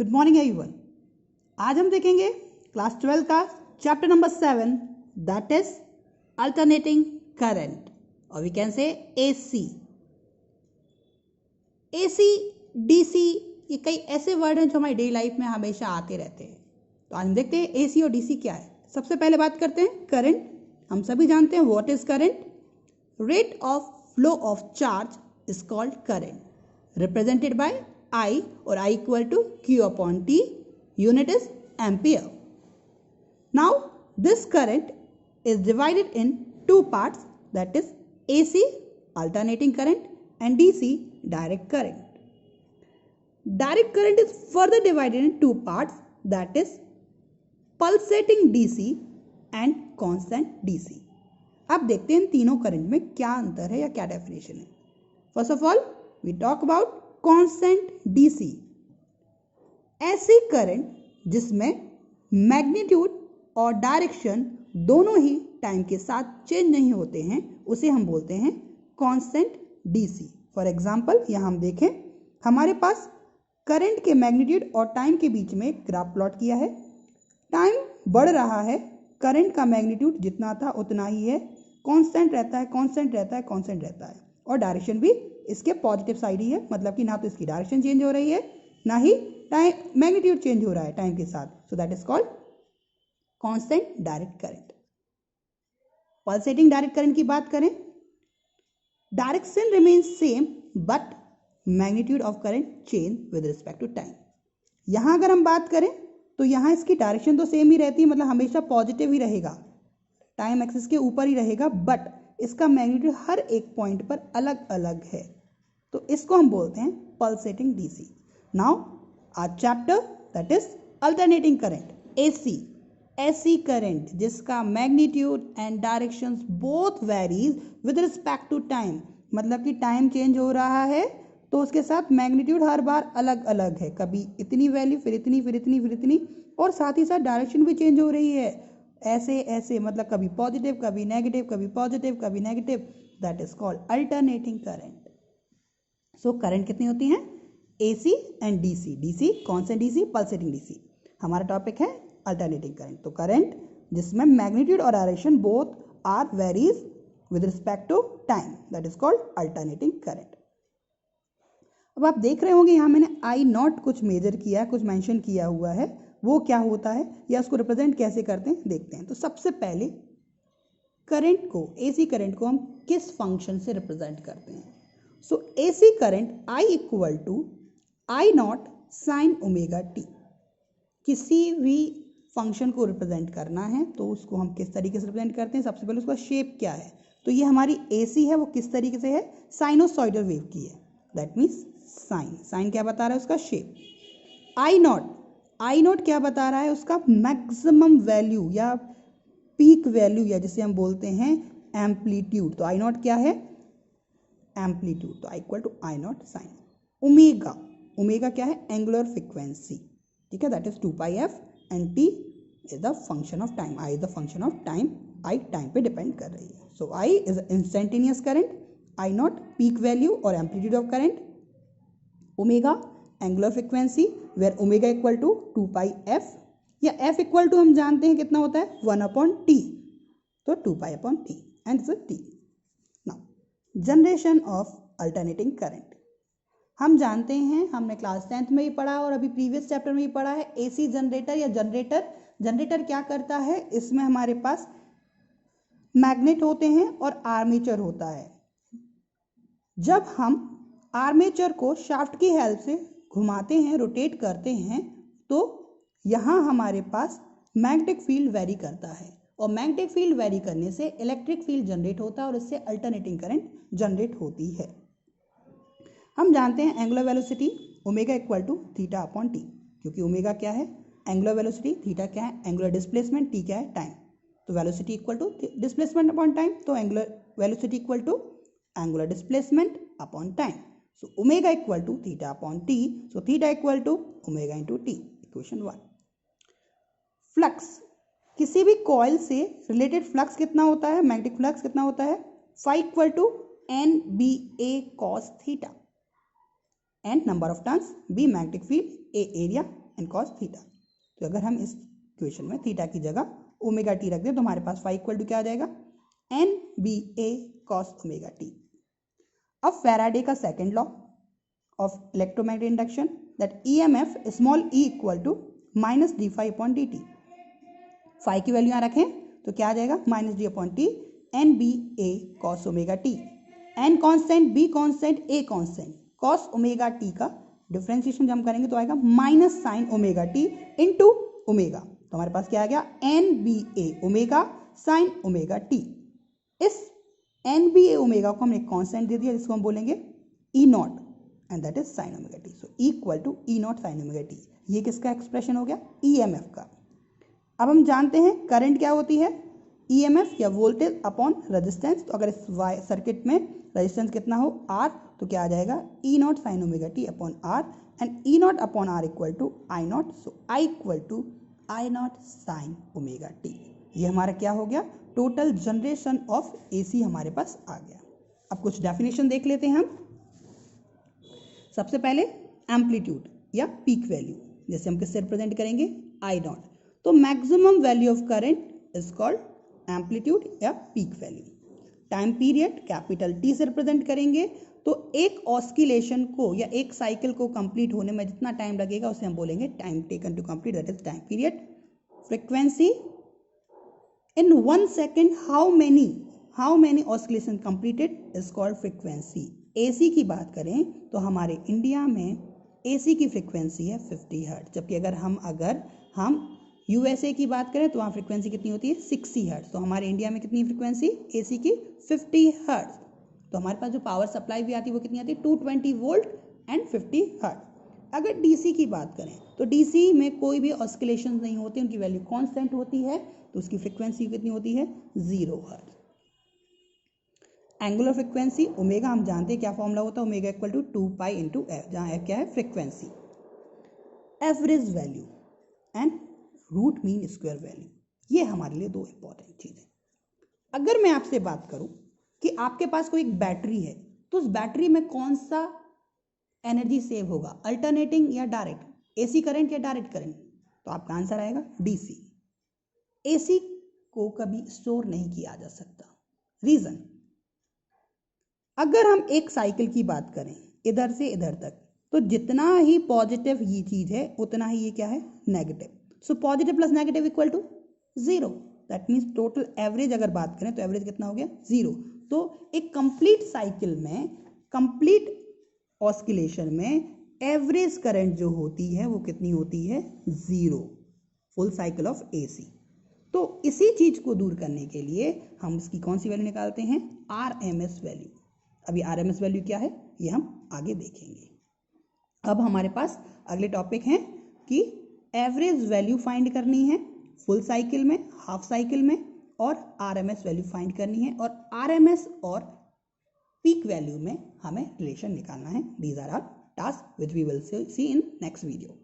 Good morning everyone. आज हम देखेंगे क्लास 12 का chapter number 7 that is alternating current और we can say AC. AC DC ये कई ऐसे वर्ड हैं जो हमारी डेली लाइफ में हमेशा आते रहते हैं। तो आज हम देखते हैं एसी और डीसी क्या है। सबसे पहले बात करते हैं करंट। हम सभी जानते हैं what is current. Rate of flow of charge is called current represented by I or I equal to Q upon T. Unit is ampere. Now this current is divided in two parts, that is AC alternating current and DC direct current. Direct current is further divided in two parts, that is pulsating DC and constant DC. अब देखते हैं इन तीनों current में क्या अंतर है या क्या डेफिनेशन है। First of all we talk about constant DC. ऐसी करंट जिसमें मैग्नीट्यूड और डायरेक्शन दोनों ही टाइम के साथ चेंज नहीं होते हैं उसे हम बोलते हैं कांस्टेंट डीसी। फॉर एग्जांपल यहाँ हम देखें, हमारे पास करंट के मैग्नीट्यूड और टाइम के बीच में ग्राफ प्लॉट किया है। टाइम बढ़ रहा है, करंट का मैग्नीट्यूड जितना था उतना ही है, कांस्टेंट रहता है, कांस्टेंट रहता है, कांस्टेंट रहता है और डायरेक्शन भी इसके पॉजिटिव साइड ही है, मतलब कि ना तो इसकी डायरेक्शन चेंज हो रही है ना ही टाइम मैग्नीट्यूड चेंज हो रहा है टाइम के साथ। So that is called constant direct current. Pulsating direct current की बात करें, direction remains same but magnitude of current change with respect to time. यहां अगर हम बात करें तो यहां इसकी डायरेक्शन तो सेम ही रहती है, मतलब हमेशा पॉजिटिव ही रहेगा, टाइम एक्सिस के ऊपर ही रहेगा, बट इसका मैग्नीट्यूड हर एक पॉइंट पर अलग अलग है, तो इसको हम बोलते हैं pulsating DC. Now our chapter that is alternating current AC. ऐसी करंट जिसका magnitude and directions both varies with respect to time, मतलब कि टाइम चेंज हो रहा है तो उसके साथ मैग्नीट्यूड हर बार अलग अलग है, कभी इतनी वैल्यू फिर इतनी फिर इतनी फिर इतनी, और साथ ही साथ डायरेक्शन भी चेंज हो रही है, ऐसे ऐसे, मतलब कभी पॉजिटिव कभी नेगेटिव, कभी पॉजिटिव कभी negative. That is called alternating current. So current कितनी होती हैं? AC and DC. DC constant DC, pulsating DC. हमारा टॉपिक है अल्टरनेटिंग करंट। तो करंट जिसमें मैग्नीट्यूड और direction both are varies with respect to time, that is called alternating current. अब आप देख रहे होंगे यहाँ मैंने आई नॉट कुछ मेजर किया, कुछ मेंशन किया हुआ है, वो क्या होता है या उसको रिप्रेजेंट कैसे करते हैं देखते हैं। तो सबसे पहले करंट को, एसी करंट को हम किस फंक्शन से रिप्रेजेंट करते हैं? So AC current I equal to I not sine omega T. किसी भी फंक्शन को रिप्रेजेंट करना है तो उसको हम किस तरीके से रिप्रेजेंट करते हैं? सबसे पहले उसका शेप क्या है? तो ये हमारी एसी है, वो किस तरीके से है? साइनोसॉइडल वेव की है, दैट मीन्स साइन। साइन क्या बता रहा है? उसका शेप। आई नॉट क्या बता रहा है? उसका मैक्सिमम वैल्यू या पीक वैल्यू, या जिसे हम बोलते हैं एम्पलीट्यूड। तो आई नॉट क्या है? एम्पलीट्यूड। तो I equal to I not sine. Omega, omega क्या है? एंगुलर फ्रीक्वेंसी, ठीक है, that is 2 pi F and T is the function of time. I is the function of time, I time पे depend कर रही है। So I is instantaneous current, I not peak value और amplitude of current, omega angular frequency where omega equal to 2 pi F, या F equal to हम जानते हैं कितना होता है? 1 अपॉन टी, तो 2 pi upon T and it's T. Now generation of alternating current. हम जानते हैं, हमने क्लास 10th में भी पढ़ा और अभी प्रीवियस चैप्टर में भी पढ़ा है, एसी जनरेटर या जनरेटर क्या करता है? इसमें हमारे पास मैग्नेट होते हैं और आर्मेचर होता है। जब हम आर्मेचर को शाफ्ट की हेल्प से घुमाते हैं, रोटेट करते हैं, तो यहाँ हमारे पास मैग्नेटिक फील्ड वेरी करता है और मैग्नेटिक फील्ड वेरी करने से इलेक्ट्रिक फील्ड जनरेट होता है और इससे अल्टरनेटिंग करंट जनरेट होती है। हम जानते हैं angular velocity omega equal to theta upon t, क्योंकि ओमेगा क्या है? एंगुलर वेलोसिटी, थीटा क्या है? एंगुलर डिस्प्लेसमेंट, टी क्या है? टाइम। तो velocity equal to displacement upon time, तो angular velocity equal to angular displacement upon time. So omega equal to theta upon t. So theta equal to omega into t. Equation 1. Flux, किसी भी coil से related flux कितना होता है? Magnetic flux कितना होता है? phi equal to NBA cos theta. And number of turns, B magnetic field, A area n cos theta. तो अगर हम इस इक्वेशन में थीटा की जगह ओमेगा टी रख दें तो हमारे पास फाई इक्वल टू क्या आ जाएगा, n B A cos omega t. अब फैराडे का second law of electromagnetic induction that EMF small e equal to minus d phi upon d t. Phi की वैल्यू यहाँ रखें तो क्या आ जाएगा, minus d upon t n B A cos omega t. N constant, B constant, A constant. Cos omega t का differentiation जब हम करेंगे तो आएगा minus sine omega t into omega. तो हमारे पास क्या आ गया, N B A omega sine omega T. इस एन बी ए ओमेगा को हमने कॉन्स्टेंट दे दिया जिसको हम बोलेंगे E not and that is sine omega T. So equal to E not sine omega T. ये किसका एक्सप्रेशन हो गया, EMF का। अब हम जानते हैं करंट क्या होती है, EMF या वोल्टेज अपॉन रेजिस्टेंस। तो अगर इस सर्किट में रेजिस्टेंस कितना हो R, तो क्या आ जाएगा, E not sine omega T upon R and E not upon R equal to I not. So I equal to I not sine omega T. ये हमारा क्या हो गया, टोटल जनरेशन ऑफ AC हमारे पास आ गया। अब कुछ डेफिनेशन देख लेते हैं हम। सबसे पहले एम्पलीट्यूड या पीक वैल्यू, जैसे हम किससे रिप्रेजेंट करेंगे, आई नॉट। तो maximum value of current is called amplitude या peak value. Time period capital T से रिप्रेजेंट करेंगे। तो एक ऑस्किलेशन को या एक साइकिल को कंप्लीट होने में जितना टाइम लगेगा उसे हम बोलेंगे time taken to complete, that is time period. Frequency in 1 second how many oscillation completed is called frequency. AC की बात करें तो हमारे इंडिया में AC की फ्रीक्वेंसी है 50 हर्ट्ज, जबकि अगर हम USA की बात करें तो वहाँ फ्रीक्वेंसी कितनी होती है, 60 हर्ट्ज। तो हमारे इंडिया में कितनी फ्रीक्वेंसी AC की 50 हर्ट्ज। तो हमारे पास जो पावर सप्लाई भी आती है वो कितनी आती है, 220 वोल्ट एंड 50 हर्ट्ज। अगर DC की बात करें तो DC में कोई भी ऑस्किलेशन नहीं होते, उनकी वैल्यू कांस्टेंट होती है, तो उसकी फ्रीक्वेंसी कितनी होती है, 0 हर्ट्ज। एंगुलर फ्रीक्वेंसी ओमेगा हम जानते हैं क्या फॉर्मूला होता है, omega equal to 2 pi into f, जहाँ एफ क्या है, frequency. Average value and root mean square value, ये हमारे लिए दो इंपॉर्टेंट चीज़ें। अगर मैं आपसे बात करूं कि आपके पास कोई एक बैटरी है तो उस बैटरी में कौन सा एनर्जी सेव होगा, अल्टरनेटिंग या डायरेक्ट, AC करंट या डायरेक्ट करंट, तो आपका आंसर आएगा DC। AC को कभी स्टोर नहीं किया जा सकता। रीजन, अगर हम एक साइकिल की बात करें इधर से इधर तक, तो जितना ही पॉजिटिव ये चीज है उतना ही ये क्या है, negative. So positive plus negative equal to 0। That means total average अगर बात करें तो एवरेज कितना हो गया, 0। तो एक कंप्लीट साइकिल में, कंप्लीट ऑस्किलेशन में एवरेज करंट जो होती है वो कितनी होती है, 0, फुल साइकिल ऑफ AC। तो इसी चीज को दूर करने के लिए हम इसकी कौन सी वैल्यू निकालते हैं, RMS वैल्यू। अभी RMS वैल्यू क्या है ये हम आगे देखेंगे। अब हमारे पास अगले टॉपिक हैं कि एवरेज वैल्यू फाइंड करनी है फुल साइकिल में, हाफ साइकिल में, और RMS वैल्यू फाइंड करनी है, और RMS और पीक वैल्यू में हमें रिलेशन निकालना है। These are our task which we will see in next video.